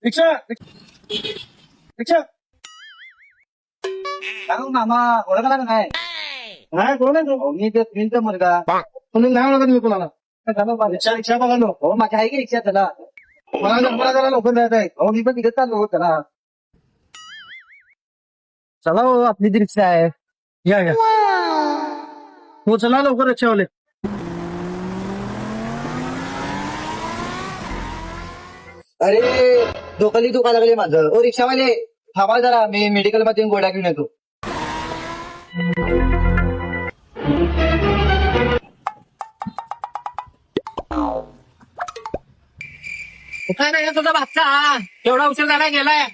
रिक्षा रिक्षा सांग मामा ओळखला का नाही? नाही कोण आहे तो? मी ते मिळतो मुलगा. म्हणून नाही ओळखत मी कोणाला. रिक्षा रिक्षा बघा लो. हो माझ्या आहे की रिक्षा चला. मला जरा लवकर जायचं आहे. हो मी पण तिथे चाललो हो चला. चला हो आपली ती रिक्षा आहे. या या हो चला लवकर रिक्षावाले. अरे डोकली दुखा लागले माझं. ओ रिक्षावाले थांबा जरा मी मेडिकल मध्ये गोळ्या घेऊन येतो. काय नाही तुझा बादशा एवढा उशीर झाला गेलाय.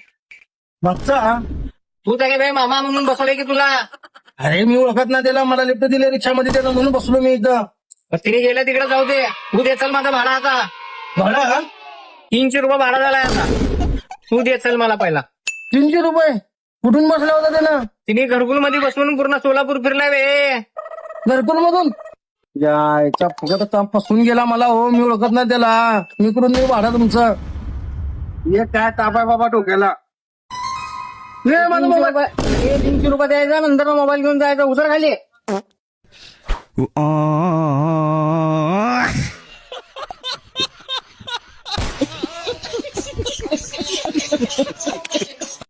मागचा तू त्या बाई मामा म्हणून बसवले की तुला. अरे मी ओळखत नाही त्याला. मला लिफ्ट दिले रिक्षामध्ये त्याला म्हणून बसलो मी इथं. तिने गेलं तिकडे जाऊ दे. तू दे चल माझा भाडा आता. भाडा 300 रुपये भाडा झालाय आता. तू दे चल मला पहिला. 300 रुपये कुठून बसला होता त्यानं? तिने घरकुल मध्ये बसवून पूर्ण सोलापूर फिरलाय बे. घरकुल मधून याच्या फुकट फसून गेला मला. हो मी ओळखत नाही त्याला. मी करून देऊ भाडा तुमचं. हे काय ताप आहे बाबा डोक्याला. हे माझा मोबाईल. 300 रुपये द्यायचा नंतर मोबाईल घेऊन जायचा. उतर खाली.